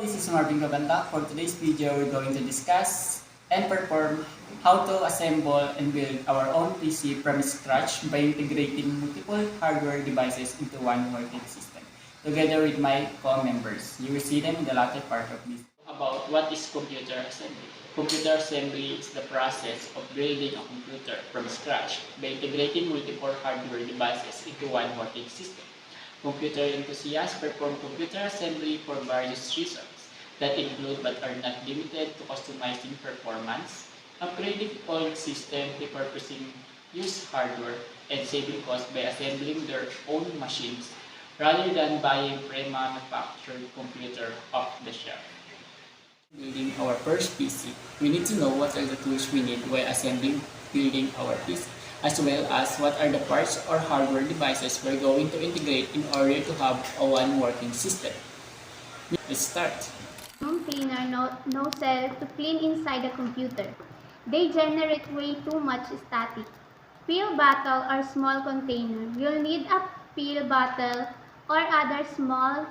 this is Marvin Gabanta. For today's video, we're going to discuss and perform how to assemble and build our own PC from scratch by integrating multiple hardware devices into one working system, together with my co-members. You will see them in the latter part of this. About what is computer assembly. Computer assembly is the process of building a computer from scratch by integrating multiple hardware devices into one working system. Computer enthusiasts perform computer assembly for various reasons that include but are not limited to customizing performance, upgrading old system, repurposing used hardware, and saving costs by assembling their own machines rather than buying pre-manufactured computer off the shelf. Building our first PC, we need to know what are the tools we need while building our PC, as well as what are the parts or hardware devices we're going to integrate in order to have a one working system. Let's start. Vacuum cleaner no cell to clean inside the computer. They generate way too much static. Pill bottle or small container. You'll need a pill bottle or other small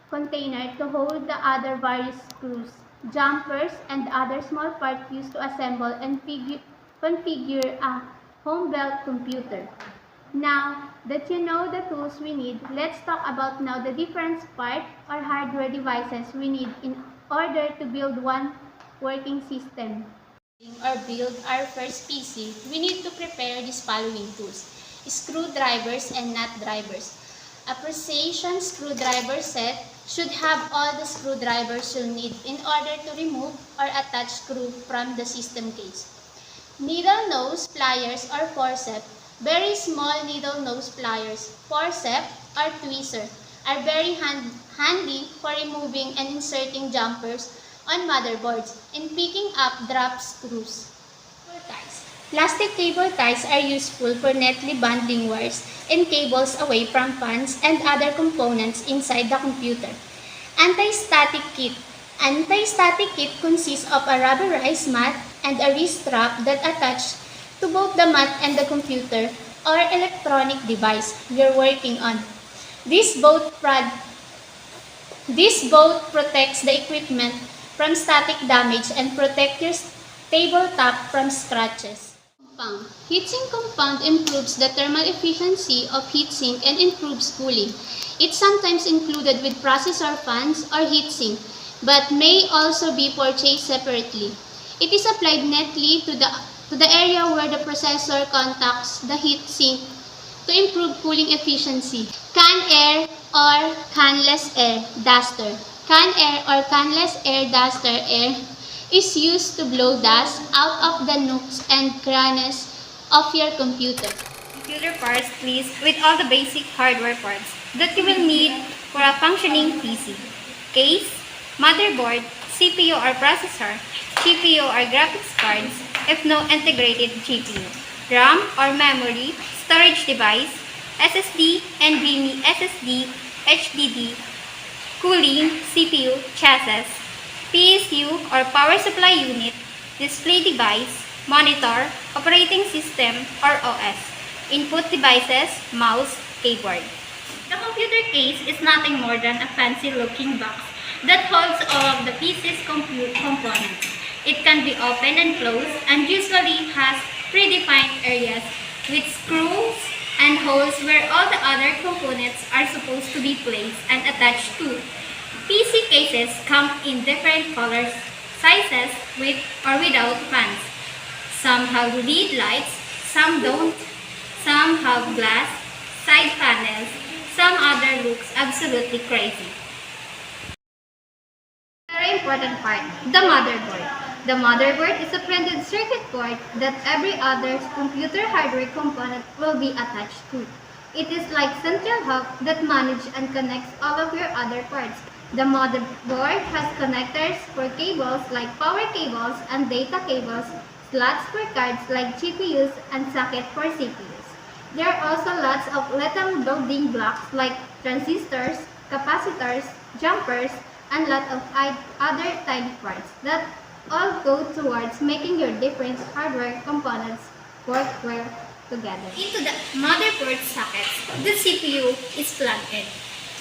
container to hold the other various screws, jumpers, and other small parts used to assemble and configure a home-built computer. Now that you know the tools we need, let's talk about now the different parts or hardware devices we need in order to build one working system. Or build our first PC, we need to prepare these following tools: screwdrivers and nut drivers. A precision screwdriver set should have all the screwdrivers you'll need in order to remove or attach screw from the system case. Needle nose pliers or forceps. Very small needle nose pliers, forceps or tweezer are very handy for removing and inserting jumpers on motherboards and picking up drop screws. Cable ties. Plastic cable ties are useful for neatly bundling wires and cables away from fans and other components inside the computer. Anti-static kit. Anti-static kit consists of a rubberized mat and a wrist strap that attach to both the mat and the computer or electronic device you're working on. This both protects the equipment from static damage and protect your tabletop from scratches. Compound. Heatsink compound improves the thermal efficiency of heatsink and improves cooling. It's sometimes included with processor fans or heatsink, but may also be purchased separately. It is applied neatly to the area where the processor contacts the heatsink to improve cooling efficiency. Can air or canless air duster. Can air or canless air duster air is used to blow dust out of the nooks and crannies of your computer. Computer parts list with all the basic hardware parts that you will need for a functioning PC. Case, motherboard, CPU or processor, GPU or graphics cards if no integrated GPU, RAM or memory, storage device, SSD, NVMe SSD, HDD, cooling, CPU, chassis, PSU or power supply unit, display device, monitor, operating system or OS, input devices, mouse, keyboard. The computer case is nothing more than a fancy-looking box that holds all of the PC's components. It can be opened and closed and usually has predefined areas with screws and holes where all the other components are supposed to be placed and attached to. PC cases come in different colors, sizes, with or without fans. Some have LED lights, some don't. Some have glass, side panels, some other looks absolutely crazy. Very important part, the motherboard. The motherboard is a printed circuit board that every other computer hardware component will be attached to. It is like central hub that manages and connects all of your other parts. The motherboard has connectors for cables like power cables and data cables, slots for cards like GPUs, and sockets for CPUs. There are also lots of little building blocks like transistors, capacitors, jumpers, and lots of other tiny parts that all go towards making your different hardware components work well together. Into the motherboard sockets, the CPU is plugged in.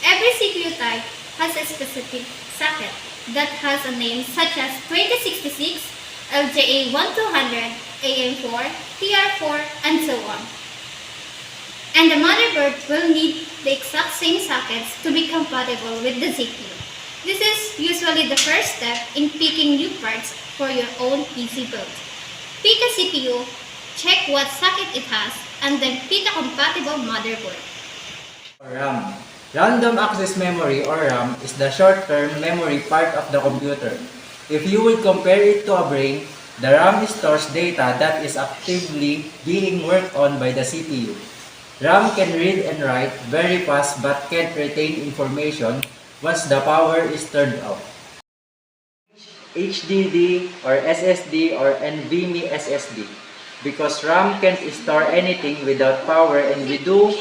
Every CPU type has a specific socket. that has a name such as 2066, LJA 1200, AM4, TR4, and so on. And the motherboard will need the exact same sockets to be compatible with the CPU. This is usually the first step in picking new parts for your own PC build. Pick a CPU, check what socket it has, and then pick a compatible motherboard. RAM. Random access memory or RAM is the short-term memory part of the computer. If you would compare it to a brain, the RAM stores data that is actively being worked on by the CPU. RAM can read and write very fast but can't retain information once the power is turned off. HDD or SSD or NVMe SSD, because RAM can't store anything without power, and we do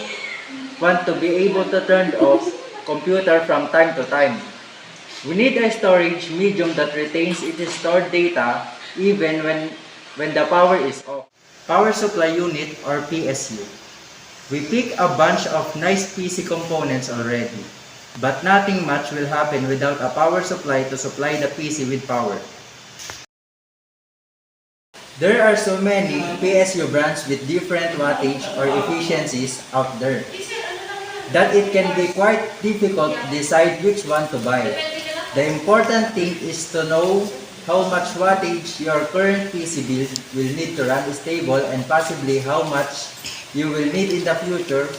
want to be able to turn off computer from time to time. We need a storage medium that retains its stored data even when the power is off. Power supply unit or PSU. We pick a bunch of nice PC components already, but nothing much will happen without a power supply to supply the PC with power. There are so many PSU brands with different wattage or efficiencies out there that it can be quite difficult to decide which one to buy. The important thing is to know how much wattage your current PC build will need to run stable, and possibly how much you will need in the future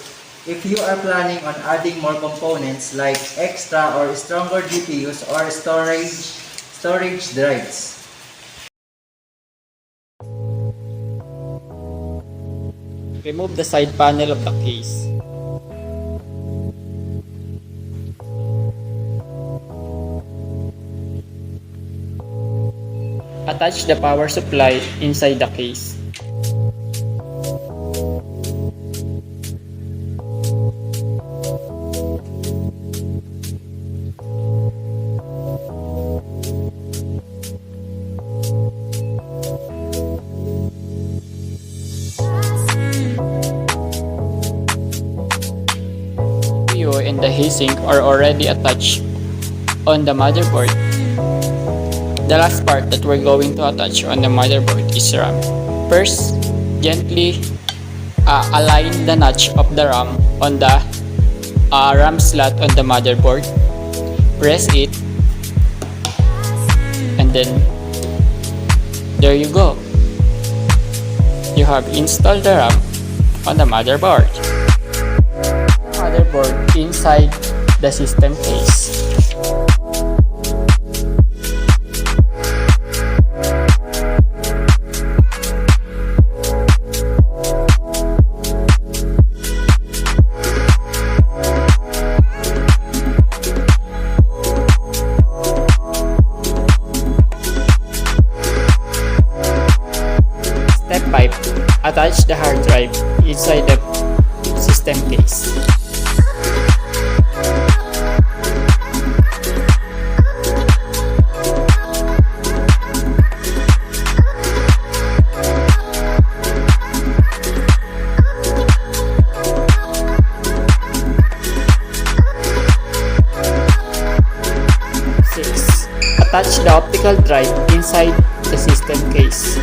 if you are planning on adding more components like extra or stronger GPUs or storage drives. Remove the side panel of the case. Attach the power supply inside the case. CPU and the heatsink are already attached on the motherboard. The last part that we're going to attach on the motherboard is RAM. First, gently align the notch of the RAM on the RAM slot on the motherboard. Press it, and then there you go. You have installed the RAM on the motherboard. Motherboard inside the system case. Step 5. Attach the hard drive inside the system case. Attach the optical drive inside the system case.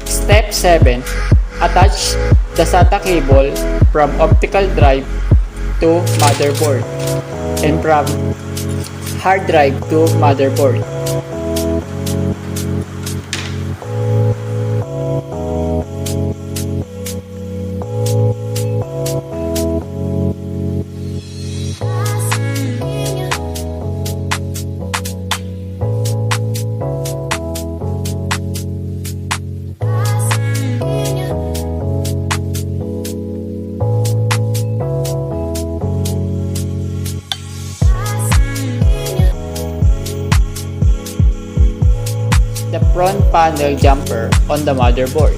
Step 7. Attach the SATA cable from optical drive to motherboard and from hard drive to motherboard. The front panel jumper on the motherboard.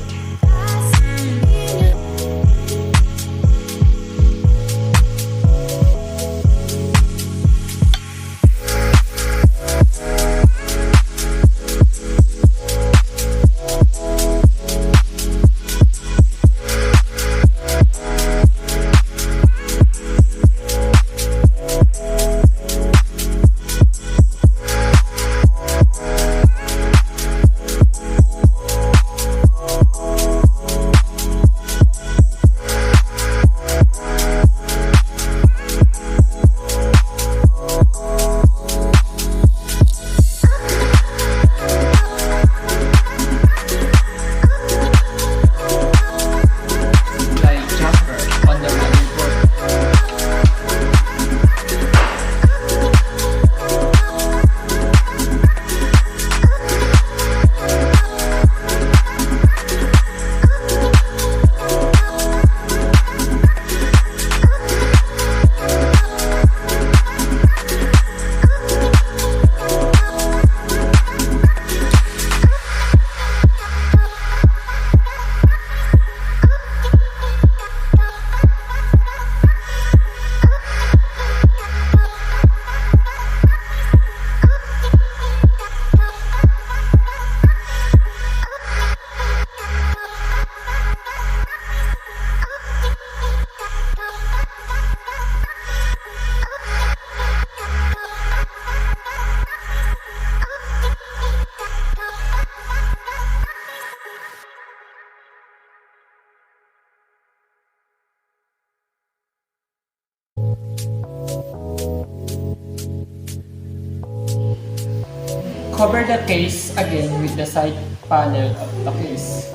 Cover the case again with the side panel of the case.